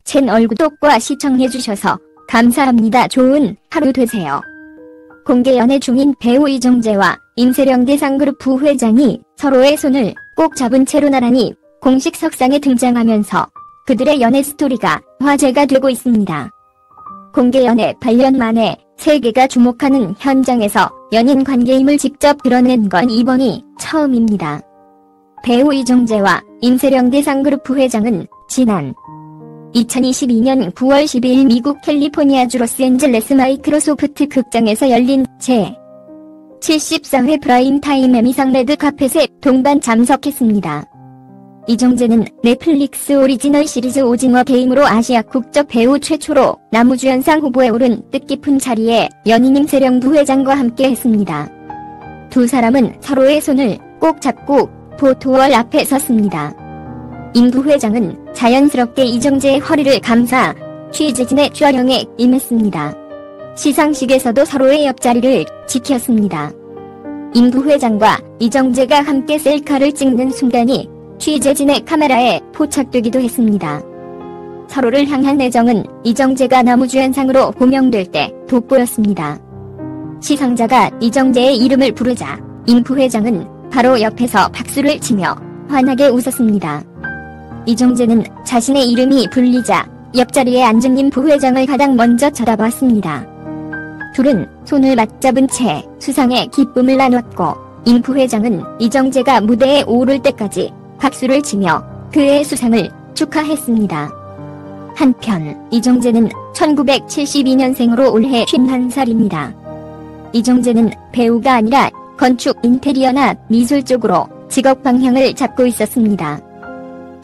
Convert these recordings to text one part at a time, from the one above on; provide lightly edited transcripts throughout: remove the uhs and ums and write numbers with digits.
채널 구독과 시청해주셔서 감사합니다. 좋은 하루 되세요. 공개 연애 중인 배우 이정재와 임세령 대상그룹 부회장이 서로의 손을 꼭 잡은 채로 나란히 공식 석상에 등장하면서 그들의 연애 스토리가 화제가 되고 있습니다. 공개 연애 8년 만에 세계가 주목하는 현장에서 연인 관계임을 직접 드러낸 건 이번이 처음입니다. 배우 이정재와 임세령 대상그룹 부회장은 지난 2022년 9월 12일 미국 캘리포니아주 로스앤젤레스 마이크로소프트 극장에서 열린 제74회 프라임타임 에미상 레드카펫에 동반 참석했습니다. 이정재는 넷플릭스 오리지널 시리즈 오징어 게임으로 아시아 국적 배우 최초로 남우주연상 후보에 오른 뜻깊은 자리에 연인 임세령 부회장과 함께 했습니다. 두 사람은 서로의 손을 꼭 잡고 포토월 앞에 섰습니다. 임 부회장은 자연스럽게 이정재의 허리를 감싸 취재진의 촬영에 임했습니다. 시상식에서도 서로의 옆자리를 지켰습니다. 임 부회장과 이정재가 함께 셀카를 찍는 순간이 취재진의 카메라에 포착되기도 했습니다. 서로를 향한 애정은 이정재가 남우주연상으로 호명될 때 돋보였습니다. 시상자가 이정재의 이름을 부르자 임 부회장은 바로 옆에서 박수를 치며 환하게 웃었습니다. 이정재는 자신의 이름이 불리자 옆자리에 앉은 임 부회장을 가장 먼저 쳐다봤습니다. 둘은 손을 맞잡은 채 수상의 기쁨을 나눴고 임 부회장은 이정재가 무대에 오를 때까지 박수를 치며 그의 수상을 축하했습니다. 한편 이정재는 1972년생으로 올해 51살입니다. 이정재는 배우가 아니라 건축, 인테리어나 미술 쪽으로 직업 방향을 잡고 있었습니다.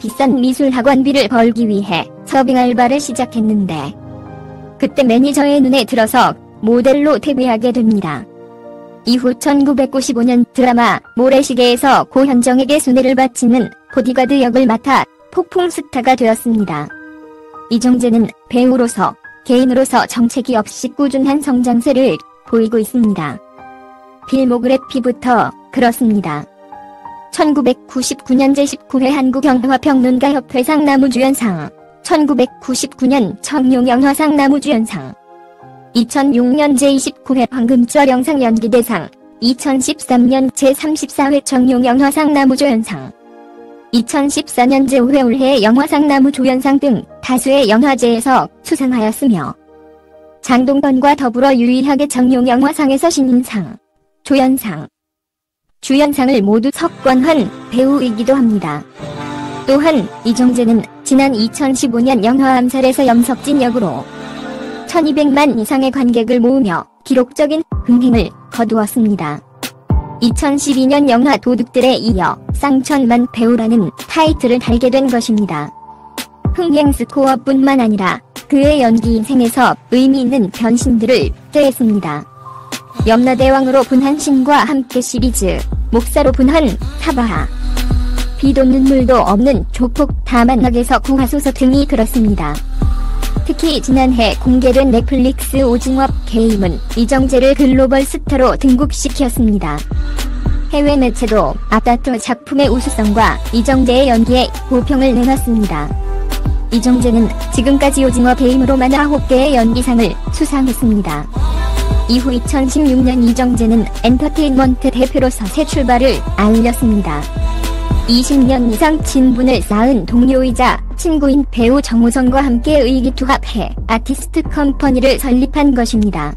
비싼 미술 학원비를 벌기 위해 서빙 알바를 시작했는데 그때 매니저의 눈에 들어서 모델로 데뷔하게 됩니다. 이후 1995년 드라마 모래시계에서 고현정에게 순애를 바치는 보디가드 역을 맡아 폭풍 스타가 되었습니다. 이정재는 배우로서 개인으로서 정체기 없이 꾸준한 성장세를 보이고 있습니다. 필모그래피부터 그렇습니다. 1999년 제19회 한국영화평론가협회상 남우주연상, 1999년 청룡영화상 남우주연상, 2006년 제29회 황금주얼영상 연기대상, 2013년 제34회 청룡영화상 남우주연상, 2014년 제5회 올해 영화상 남우조연상 등 다수의 영화제에서 수상하였으며 장동건과 더불어 유일하게 청룡영화상에서 신인상, 조연상, 주연상을 모두 석권한 배우이기도 합니다. 또한 이정재는 지난 2015년 영화 암살에서 염석진 역으로 1200만 이상의 관객을 모으며 기록적인 흥행을 거두었습니다. 2012년 영화 도둑들에 이어 쌍천만 배우라는 타이틀을 달게 된 것입니다. 흥행 스코어뿐만 아니라 그의 연기 인생에서 의미 있는 변신들을 꾀했습니다. 염라대왕으로 분한신과 함께 시리즈, 목사로 분한, 사바하, 비도 눈물도 없는 조폭 다만학에서 구하소서 등이 그렇습니다. 특히 지난해 공개된 넷플릭스 오징어 게임은 이정재를 글로벌 스타로 등극시켰습니다. 해외 매체도 앞다퉈 작품의 우수성과 이정재의 연기에 고평을 내놨습니다. 이정재는 지금까지 오징어 게임으로만 9개의 연기상을 수상했습니다. 이후 2016년 이정재는 엔터테인먼트 대표로서 새 출발을 알렸습니다. 20년 이상 친분을 쌓은 동료이자 친구인 배우 정우성과 함께 의기투합해 아티스트 컴퍼니를 설립한 것입니다.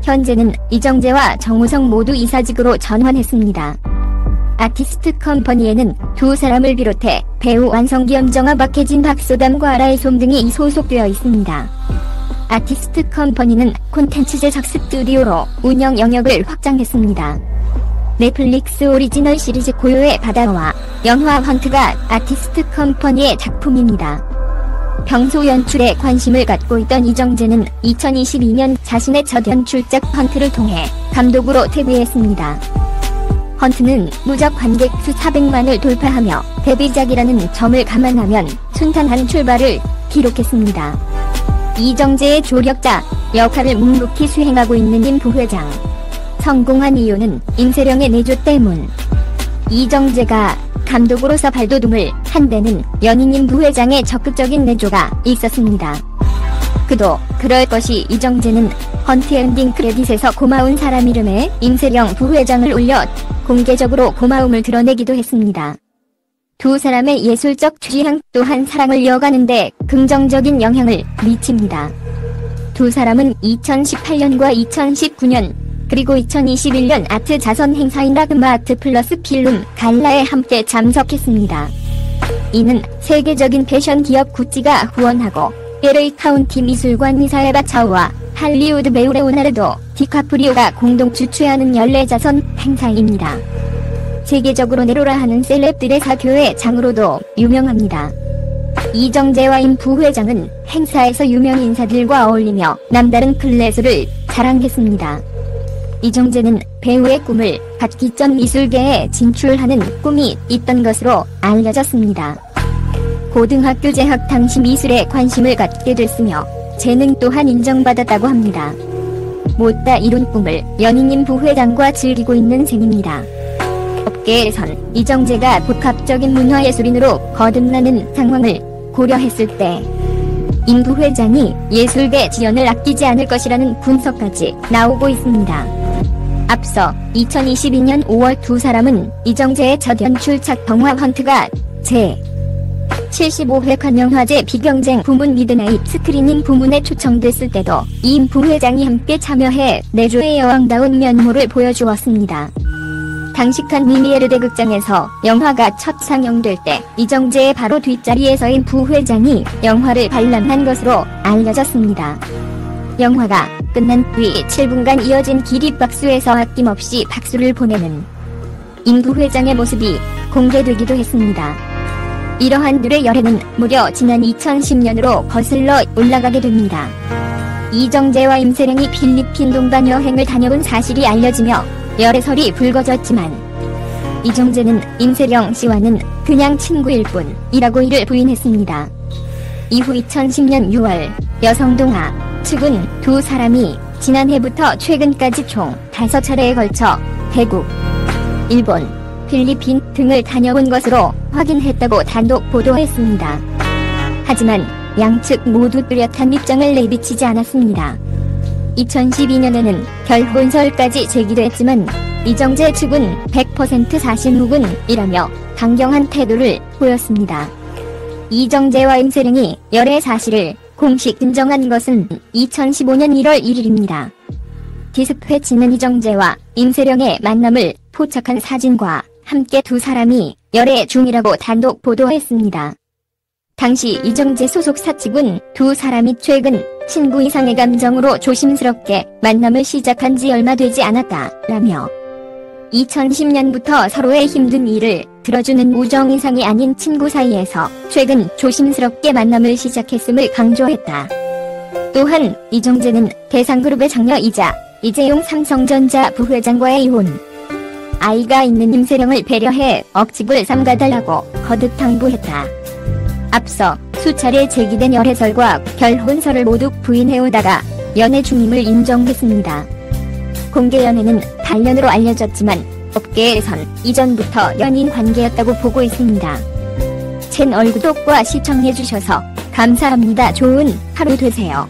현재는 이정재와 정우성 모두 이사직으로 전환했습니다. 아티스트 컴퍼니에는 두 사람을 비롯해 배우 안성기, 염정아, 박혜진, 박소담과 아라이솜 등이 소속되어 있습니다. 아티스트 컴퍼니는 콘텐츠 제작 스튜디오로 운영 영역을 확장했습니다. 넷플릭스 오리지널 시리즈 고요의 바다와 영화 헌트가 아티스트 컴퍼니의 작품입니다. 평소 연출에 관심을 갖고 있던 이정재는 2022년 자신의 첫 연출작 헌트를 통해 감독으로 데뷔했습니다. 헌트는 누적 관객 수 400만을 돌파하며 데뷔작이라는 점을 감안하면 순탄한 출발을 기록했습니다. 이정재의 조력자 역할을 묵묵히 수행하고 있는 임 부회장. 성공한 이유는 임세령의 내조 때문. 이정재가 감독으로서 발돋움을 한 데는 연인인 부회장의 적극적인 내조가 있었습니다. 그도 그럴 것이 이정재는 헌트 엔딩 크레딧에서 고마운 사람 이름에 임세령 부회장을 올려 공개적으로 고마움을 드러내기도 했습니다. 두 사람의 예술적 취향 또한 사랑을 이어가는데 긍정적인 영향을 미칩니다. 두 사람은 2018년과 2019년 그리고 2021년 아트 자선 행사인 라그마 아트 플러스 필름 갈라에 함께 참석했습니다. 이는 세계적인 패션 기업 구찌가 후원하고 LA 카운티 미술관 이사엘 바차오와 할리우드 배우 레오나르도 디카프리오가 공동 주최하는 연례자선 행사입니다. 세계적으로 내로라 하는 셀럽들의 사교의 장으로도 유명합니다. 이정재와 임 부회장은 행사에서 유명 인사들과 어울리며 남다른 클래스를 자랑했습니다. 이정재는 배우의 꿈을 갖기 전 미술계에 진출하는 꿈이 있던 것으로 알려졌습니다. 고등학교 재학 당시 미술에 관심을 갖게 됐으며 재능 또한 인정받았다고 합니다. 못다 이룬 꿈을 연인인 부회장과 즐기고 있는 셈입니다. 업계에선 이정재가 복합적인 문화예술인으로 거듭나는 상황을 고려했을 때 임 부회장이 예술계 지원을 아끼지 않을 것이라는 분석까지 나오고 있습니다. 앞서 2022년 5월 두 사람은 이정재의 첫 연출작 동화 헌트가 제75회 관영화제 비경쟁 부문 미드나잇 스크리닝 부문에 초청됐을 때도 임 부회장이 함께 참여해 내조의 여왕다운 면모를 보여주었습니다. 당시 칸 미미에르 대극장에서 영화가 첫 상영될 때 이정재의 바로 뒷자리에서 임 부회장이 영화를 관람한 것으로 알려졌습니다. 영화가 끝난 뒤 7분간 이어진 기립박수에서 아낌없이 박수를 보내는 임 부회장의 모습이 공개되기도 했습니다. 이러한 들의 열애는 무려 지난 2010년으로 거슬러 올라가게 됩니다. 이정재와 임세령이 필리핀 동반 여행을 다녀온 사실이 알려지며 열애설이 불거졌지만 이정재는 임세령 씨와는 그냥 친구일 뿐이라고 이를 부인했습니다. 이후 2010년 6월 여성동아 측은 두 사람이 지난해부터 최근까지 총 5차례에 걸쳐 태국, 일본, 필리핀 등을 다녀온 것으로 확인했다고 단독 보도했습니다. 하지만 양측 모두 뚜렷한 입장을 내비치지 않았습니다. 2012년에는 결혼설까지 제기됐지만 이정재 측은 100% 사실무근이라며 강경한 태도를 보였습니다. 이정재와 임세령이 열애 사실을 공식 인정한 것은 2015년 1월 1일입니다. 디스패치는 이정재와 임세령의 만남을 포착한 사진과 함께 두 사람이 열애 중이라고 단독 보도했습니다. 당시 이정재 소속사 측은 두 사람이 최근 친구 이상의 감정으로 조심스럽게 만남을 시작한 지 얼마 되지 않았다라며 2010년부터 서로의 힘든 일을 들어주는 우정 이상이 아닌 친구 사이에서 최근 조심스럽게 만남을 시작했음을 강조했다. 또한 이정재는 대상그룹의 장녀이자 이재용 삼성전자 부회장과의 이혼, 아이가 있는 임세령을 배려해 억집을 삼가달라고 거듭 당부했다. 앞서 수차례 제기된 열애설과 결혼설을 모두 부인해오다가 연애 중임을 인정했습니다. 공개 연애는 단련으로 알려졌지만 업계에선 이전부터 연인 관계였다고 보고 있습니다. 채널 구독과 시청해주셔서 감사합니다. 좋은 하루 되세요.